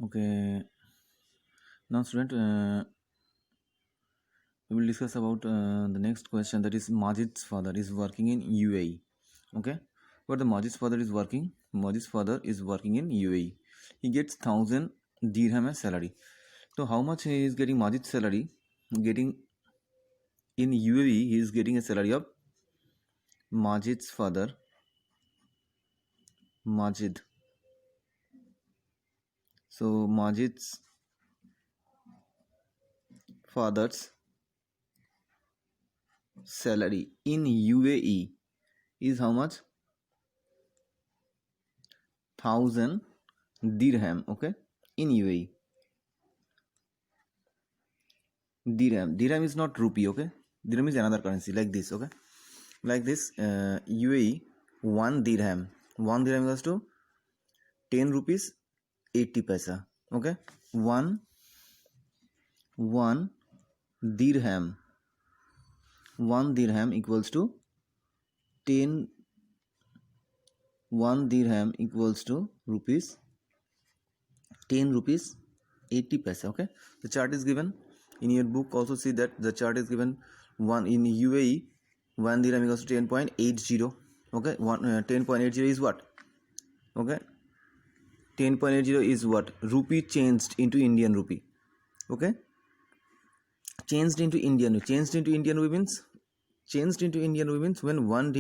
Okay, now student, we will discuss about the next question, that is Majid's father is working in UAE. Okay, what the Majid's father is working? Majid's father is working in UAE. He gets 1,000 dirham as salary. So how much he is getting Majid's salary? Getting in UAE, he is getting a salary of Majid's father. Majid. So Majid's father's salary in UAE is how much? 1,000 dirham. Okay, in UAE. Dirham is not rupee. Okay, dirham is another currency like this. Okay, like this. UAE 1 dirham equals to 10 rupees 80 paisa. Okay, one dirham. 1 dirham equals to 10. 1 dirham equals to rupees 10 rupees 80 paisa. Okay, the chart is given in your book. Also see that the chart is given. One in UAE 1 dirham equals to 10.80. Okay, 10.80 is what? Okay, 10.80 is what? Rupee changed into Indian rupee. Okay, changed into Indian rupee means when 1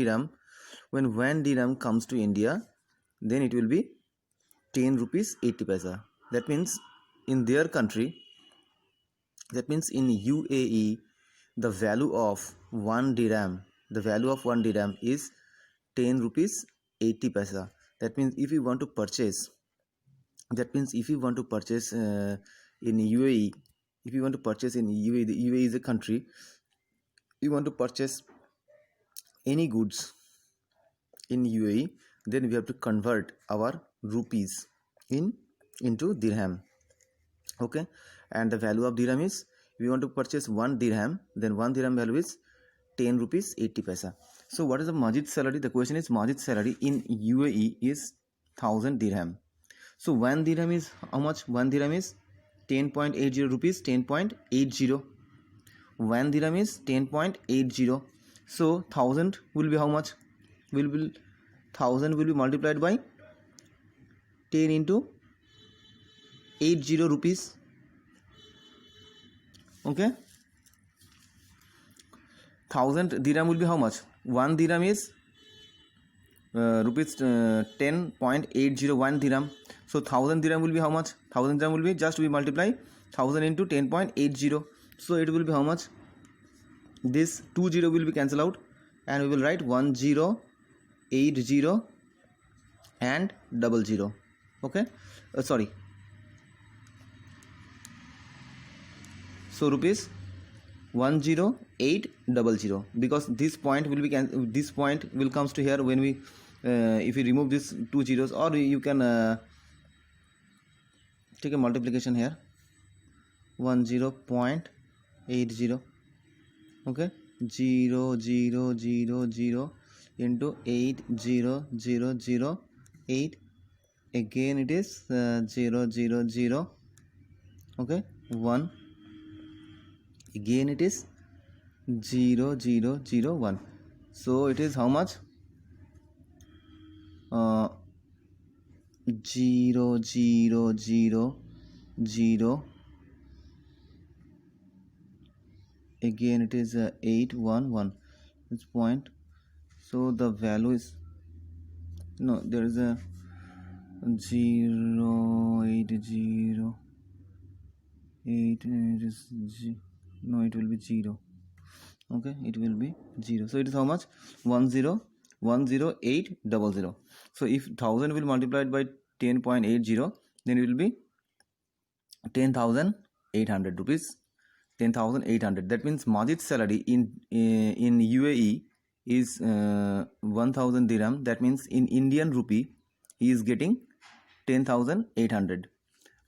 dirham comes to India, then it will be 10 rupees 80 paisa. That means in their country, that means in UAE, the value of 1 dirham is 10 rupees 80 paisa. That means if you want to purchase in UAE, if you want to purchase in UAE, the UAE is a country, you want to purchase any goods in UAE, then we have to convert our rupees into dirham. Okay, and the value of dirham is, if you want to purchase 1 dirham, then 1 dirham value is 10 rupees 80 paisa. So what is the Majid salary? The question is Majid salary in UAE is 1,000 dirham. So 1 dirham is how much? 1 dirham is 10.80 rupees. 10.80. 1 dirham is 10.80. So 1,000 will be how much? 1,000 will be multiplied by 10 into 80 rupees. Okay, 1,000 dirham will be how much? 1 dirham is rupees 10.801 dirham. So 1,000 dirham will be how much? 1,000 dirham will be, just we multiply 1,000 into 10.80. So it will be how much? This 20 will be cancelled out, and we will write 1080 and 00. Okay, sorry. So rupees 10800, because this point will be this point will comes to here when we if you remove these 2 zeros, or you can take a multiplication here, 10.80. okay, 0000 into 80008, again it is 000. okay, 1, again it is 0001. So it is how much? 0000, again it is 811. This point. So the value is, no, there is a 080 8, it is no, it will be 0. okay, it will be 0. So it is how much? 10800. So if 1,000 will multiplied by 10.80, then it will be 10,800 rupees. 10,800. That means Majid's salary in UAE is 1,000 dirham. That means in Indian rupee he is getting 10,800.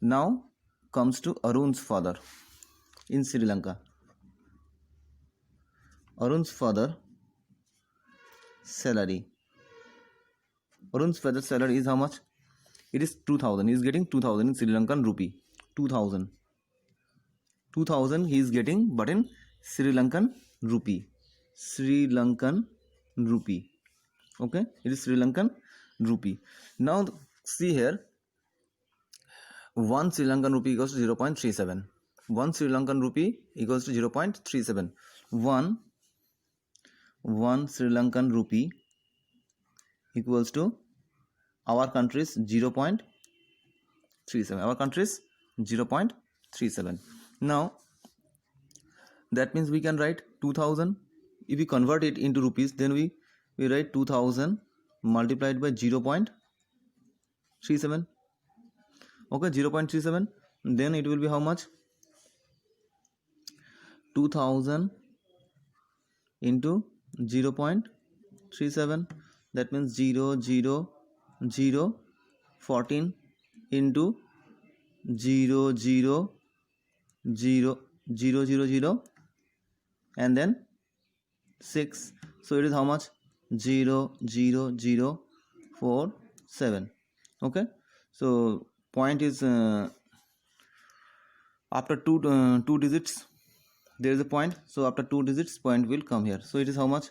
Now comes to Arun's father in Sri Lanka. Arun's father salary. Arun's father's salary is how much? it is 2000. He is getting 2000 in Sri Lankan rupee. 2000 he is getting, but in Sri Lankan rupee. Okay, it is Sri Lankan rupee. Now see here, 1 Sri Lankan rupee equals to 0.37. 1 Sri Lankan rupee equals to 0.37. 1 Sri Lankan rupee equals to our country's 0.37. Our country's 0.37. Now that means we can write 2000. If we convert it into rupees, then we write 2000 multiplied by 0.37. Okay, 0.37. Then it will be how much? 2000 into 0.37. That means 0, 0, 0, 14 into 0, 0, 0, 0, 0, 0, and then 6. So it is how much? 0, 0, 0, 4, 7. Okay, so point is after two digits there is a point, so after 2 digits point will come here. So it is how much?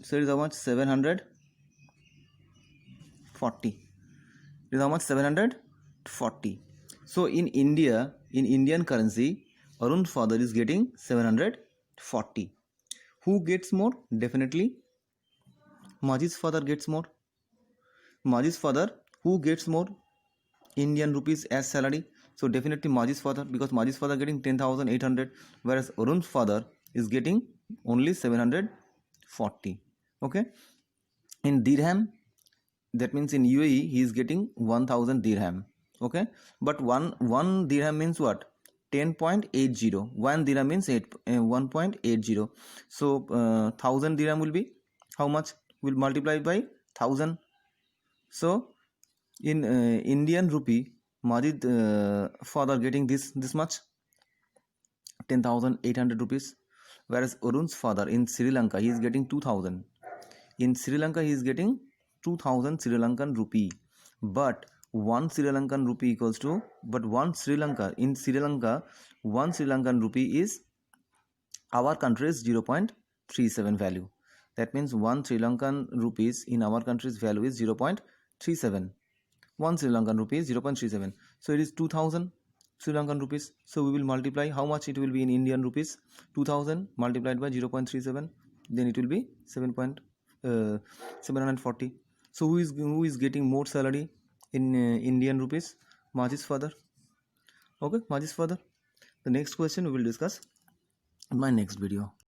So it is how much? 740. It is how much? 740. So in India, in Indian currency, Arun's father is getting 740. Who gets more? Definitely Maji's father gets more. Maji's father, who gets more Indian rupees as salary? So definitely Maji's father, because Maji's father getting 10,800, whereas Arun's father is getting only 740. Okay, in dirham, that means in UAE he is getting 1000 dirham. Okay, but one dirham means what? 10.80. 1 dirham means 1.80. So 1000 dirham will be how much? Will multiply by 1000. So in Indian rupee, Majid father getting this much, 10,800 rupees, whereas Arun's father in Sri Lanka he is getting 2000. In Sri Lanka he is getting 2000 Sri Lankan rupee, but 1 Sri Lankan rupee equals to, but 1 Sri Lanka, in Sri Lanka 1 Sri Lankan rupee is our country's 0.37 value. That means 1 Sri Lankan rupees in our country's value is 0.37. 1 Sri Lankan rupee is 0.37. So it is 2000 Sri Lankan rupees. So we will multiply how much it will be in Indian rupees. 2000 multiplied by 0.37. Then it will be 740. So who is getting more salary in Indian rupees? Maji's father. Okay, Maji's father. The next question we will discuss in my next video.